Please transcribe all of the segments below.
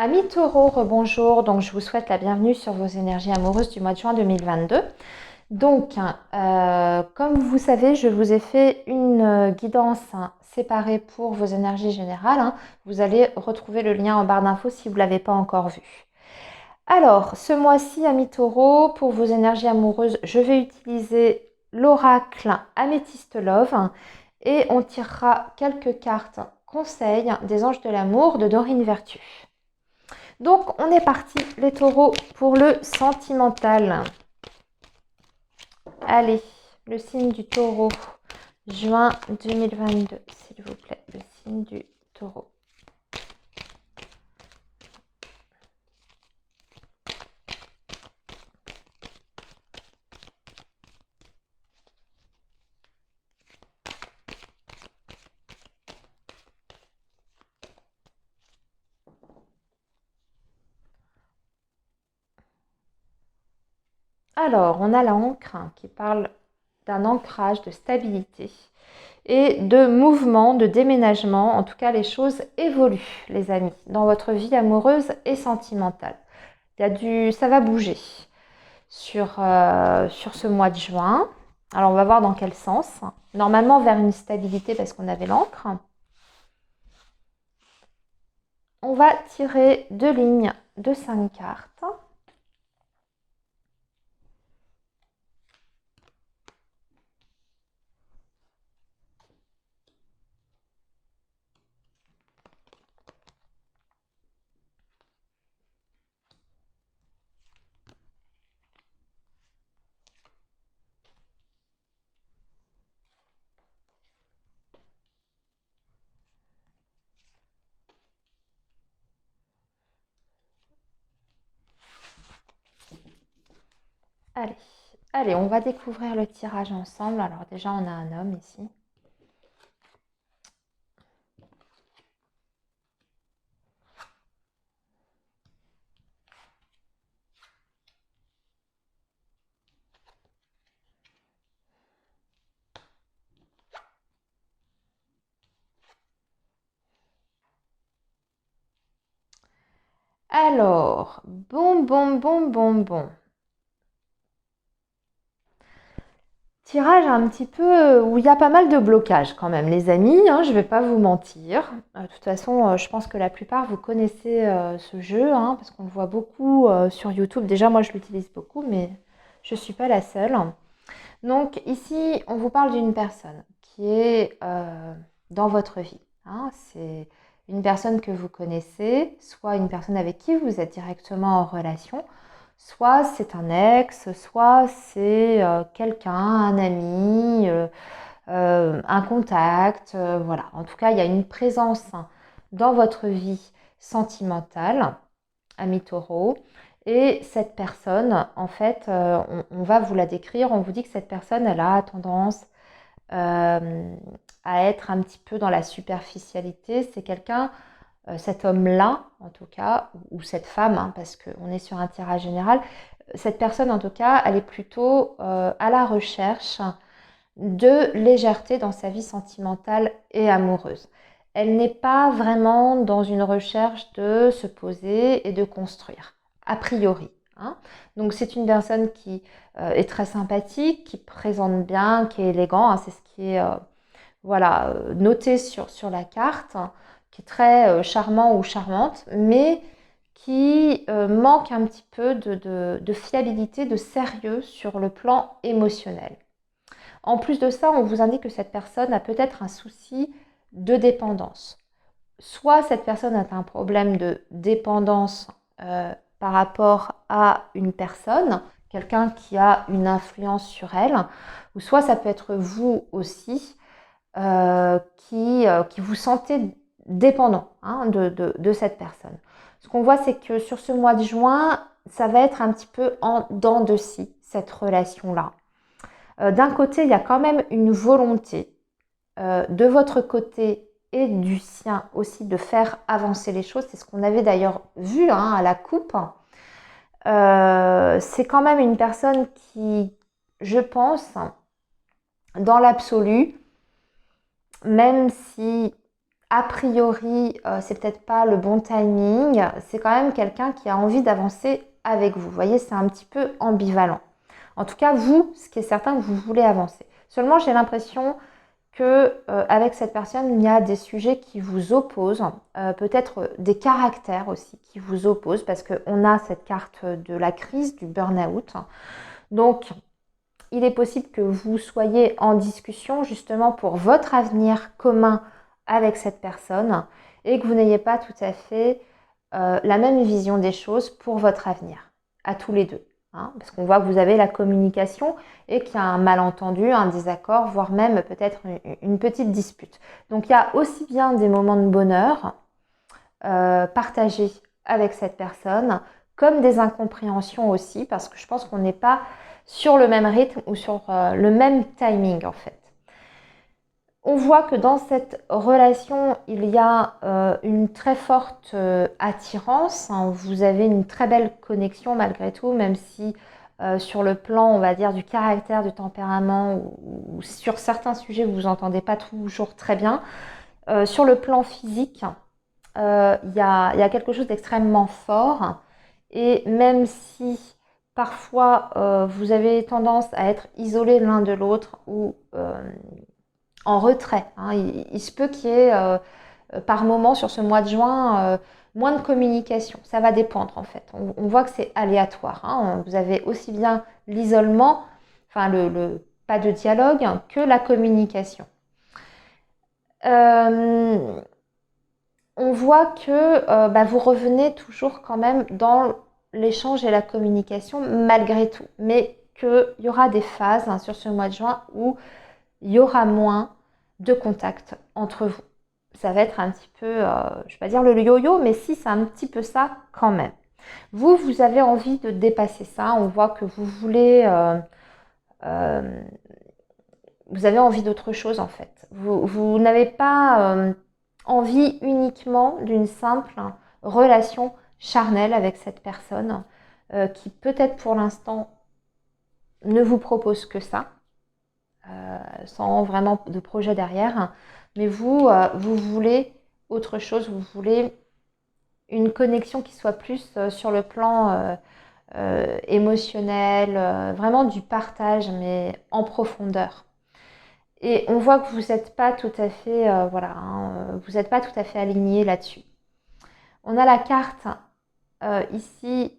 Amis taureaux, rebonjour. Donc, je vous souhaite la bienvenue sur vos énergies amoureuses du mois de juin 2022. Donc, comme vous savez, je vous ai fait une guidance séparée pour vos énergies générales. Vous allez retrouver le lien en barre d'infos si vous ne l'avez pas encore vu. Alors, ce mois-ci, amis taureaux, pour vos énergies amoureuses, je vais utiliser l'oracle Améthyste Love et on tirera quelques cartes conseils des anges de l'amour de Dorine Vertu. Donc, on est parti, les taureaux, pour le sentimental. Allez, le signe du taureau, juin 2022, s'il vous plaît, le signe du taureau. Alors, on a l'encre qui parle d'un ancrage, de stabilité et de mouvement, de déménagement. En tout cas, les choses évoluent, les amis, dans votre vie amoureuse et sentimentale. Ça va bouger sur ce mois de juin. Alors, on va voir dans quel sens. Normalement, vers une stabilité parce qu'on avait l'encre. On va tirer deux lignes de 5 cartes. Allez, allez, on va découvrir le tirage ensemble. Alors déjà, on a un homme ici. Alors, bon. Tirage un petit peu où il y a pas mal de blocages quand même, les amis, je ne vais pas vous mentir. De toute façon, je pense que la plupart, vous connaissez ce jeu, parce qu'on le voit beaucoup sur YouTube. Déjà, moi, je l'utilise beaucoup, mais je ne suis pas la seule. Donc ici, on vous parle d'une personne qui est dans votre vie. C'est une personne que vous connaissez, soit une personne avec qui vous êtes directement en relation, soit c'est un ex, soit c'est quelqu'un, un ami, un contact. Voilà. En tout cas, il y a une présence dans votre vie sentimentale, ami taureau. Et cette personne, en fait, on va vous la décrire. On vous dit que cette personne, elle a tendance à être un petit peu dans la superficialité. C'est quelqu'un, cet homme-là, en tout cas, ou cette femme, parce qu'on est sur un tirage général, cette personne, en tout cas, elle est plutôt à la recherche de légèreté dans sa vie sentimentale et amoureuse. Elle n'est pas vraiment dans une recherche de se poser et de construire, a priori. Donc c'est une personne qui est très sympathique, qui présente bien, qui est élégant, c'est ce qui est noté sur la carte, qui est très charmant ou charmante, mais qui manque un petit peu de fiabilité, de sérieux sur le plan émotionnel. En plus de ça, on vous indique que cette personne a peut-être un souci de dépendance. Soit cette personne a un problème de dépendance par rapport à une personne, quelqu'un qui a une influence sur elle, ou soit ça peut être vous aussi qui vous sentez dépendant de cette personne. Ce qu'on voit, c'est que sur ce mois de juin, ça va être un petit peu en dents de scie, cette relation-là. D'un côté, il y a quand même une volonté de votre côté et du sien aussi de faire avancer les choses. C'est ce qu'on avait d'ailleurs vu à la coupe. C'est quand même une personne qui, je pense, dans l'absolu, même si a priori, c'est peut-être pas le bon timing. C'est quand même quelqu'un qui a envie d'avancer avec vous. Vous voyez, c'est un petit peu ambivalent. En tout cas, vous, ce qui est certain, vous voulez avancer. Seulement, j'ai l'impression que avec cette personne, il y a des sujets qui vous opposent, peut-être des caractères aussi qui vous opposent, parce qu'on a cette carte de la crise, du burn-out. Donc, il est possible que vous soyez en discussion justement pour votre avenir commun avec cette personne et que vous n'ayez pas tout à fait la même vision des choses pour votre avenir, à tous les deux. Hein, parce qu'on voit que vous avez la communication et qu'il y a un malentendu, un désaccord, voire même peut-être une petite dispute. Donc il y a aussi bien des moments de bonheur partagés avec cette personne, comme des incompréhensions aussi, parce que je pense qu'on n'est pas sur le même rythme ou sur le même timing en fait. On voit que dans cette relation, il y a une très forte attirance. Hein. Vous avez une très belle connexion malgré tout, même si sur le plan, on va dire, du caractère, du tempérament, ou sur certains sujets, vous vous entendez pas toujours très bien. Sur le plan physique, il y a quelque chose d'extrêmement fort. Et même si parfois vous avez tendance à être isolés l'un de l'autre ou en retrait. Hein. Il se peut qu'il y ait par moment sur ce mois de juin moins de communication. Ça va dépendre en fait. On voit que c'est aléatoire. Hein. Vous avez aussi bien l'isolement, enfin le pas de dialogue, que la communication. On voit que vous revenez toujours quand même dans l'échange et la communication malgré tout. Mais qu'il y aura des phases hein, sur ce mois de juin où il y aura moins de contact entre vous. Ça va être un petit peu, je ne vais pas dire le yo-yo, mais si, c'est un petit peu ça quand même. Vous avez envie de dépasser ça. On voit que vous voulez, vous avez envie d'autre chose en fait. Vous n'avez pas envie uniquement d'une simple relation charnelle avec cette personne qui peut-être pour l'instant ne vous propose que ça. Sans vraiment de projet derrière. Mais vous voulez autre chose, vous voulez une connexion qui soit plus sur le plan émotionnel, vraiment du partage, mais en profondeur. Et on voit que vous n'êtes pas tout à fait, voilà, hein, vous n'êtes pas tout à fait aligné là-dessus. On a la carte ici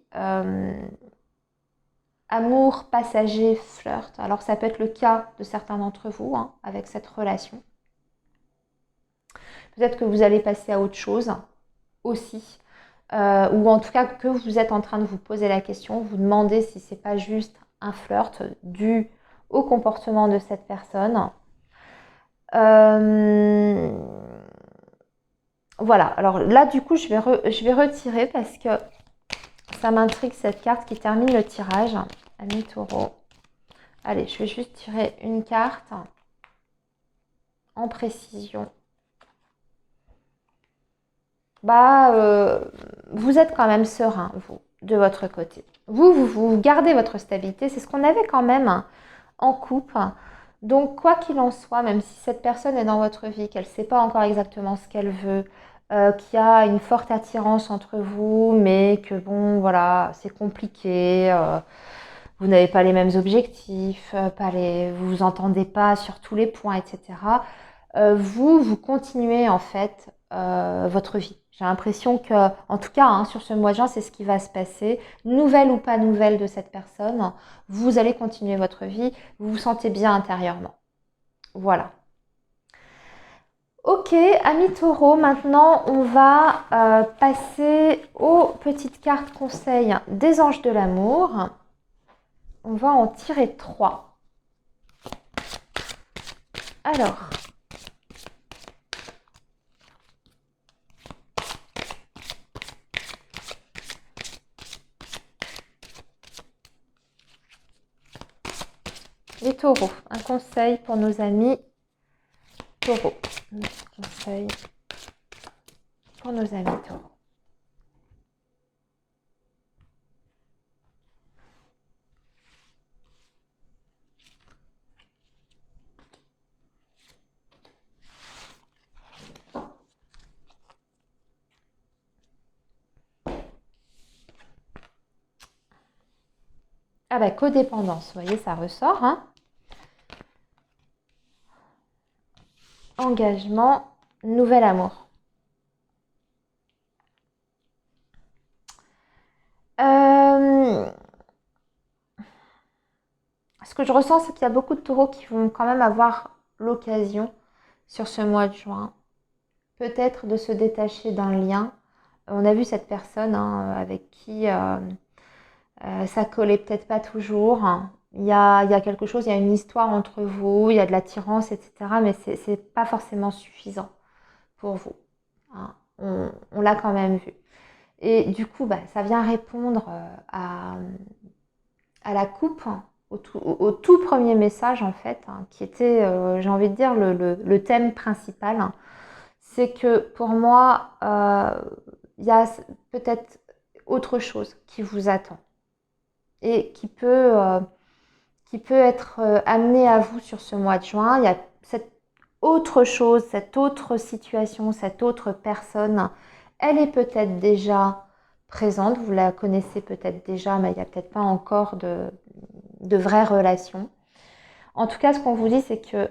amour, passager, flirt. Alors ça peut être le cas de certains d'entre vous hein, avec cette relation. Peut-être que vous allez passer à autre chose aussi. Ou en tout cas que vous êtes en train de vous poser la question, vous demandez si c'est pas juste un flirt dû au comportement de cette personne. Voilà, alors là du coup je vais retirer parce que ça m'intrigue cette carte qui termine le tirage. Ami Taureau. Allez, je vais juste tirer une carte en précision. Vous êtes quand même serein, vous, de votre côté. Vous gardez votre stabilité. C'est ce qu'on avait quand même hein, en couple. Donc, quoi qu'il en soit, même si cette personne est dans votre vie, qu'elle ne sait pas encore exactement ce qu'elle veut, qu'il y a une forte attirance entre vous, mais que bon, voilà, c'est compliqué, vous n'avez pas les mêmes objectifs, vous vous entendez pas sur tous les points, etc. Vous continuez en fait votre vie. J'ai l'impression que, en tout cas, hein, sur ce mois de juin, c'est ce qui va se passer. Nouvelle ou pas nouvelle de cette personne, vous allez continuer votre vie. Vous vous sentez bien intérieurement. Voilà. Ok, amis taureaux, maintenant on va passer aux petites cartes conseils des anges de l'amour. On va en tirer 3. Alors, les taureaux, un conseil pour nos amis taureaux. Un conseil pour nos amis taureaux. Ah bah, codépendance, vous voyez, ça ressort, hein. Engagement, nouvel amour. Ce que je ressens, c'est qu'il y a beaucoup de taureaux qui vont quand même avoir l'occasion sur ce mois de juin, peut-être de se détacher d'un lien. On a vu cette personne hein, avec qui ça collait peut-être pas toujours. Il y a quelque chose, il y a une histoire entre vous, il y a de l'attirance, etc. Mais c'est pas forcément suffisant pour vous. Hein. On l'a quand même vu. Et du coup, bah, ça vient répondre à la coupe, au tout premier message en fait, hein, qui était, j'ai envie de dire, le thème principal. Hein. C'est que pour moi, il y a peut-être autre chose qui vous attend et qui peut être amené à vous sur ce mois de juin. Il y a cette autre chose, cette autre situation, cette autre personne. Elle est peut-être déjà présente, vous la connaissez peut-être déjà, mais il n'y a peut-être pas encore de vraies relations. En tout cas, ce qu'on vous dit, c'est que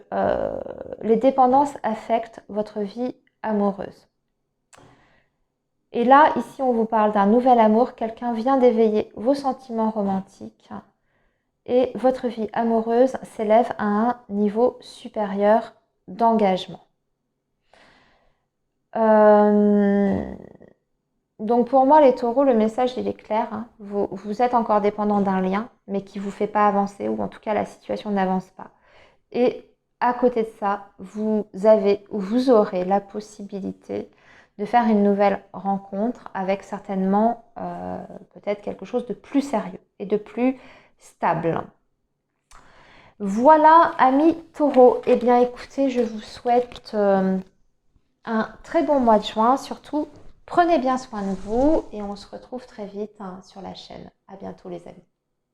les dépendances affectent votre vie amoureuse. Et là, ici, on vous parle d'un nouvel amour. Quelqu'un vient d'éveiller vos sentiments romantiques et votre vie amoureuse s'élève à un niveau supérieur d'engagement. Donc pour moi, les taureaux, le message, il est clair. Hein. Vous êtes encore dépendant d'un lien, mais qui ne vous fait pas avancer, ou en tout cas, la situation n'avance pas. Et à côté de ça, vous avez ou vous aurez la possibilité de faire une nouvelle rencontre avec certainement peut-être quelque chose de plus sérieux et de plus stable. Voilà, amis taureaux. Eh bien, écoutez, je vous souhaite un très bon mois de juin. Surtout, prenez bien soin de vous et on se retrouve très vite hein, sur la chaîne. À bientôt, les amis.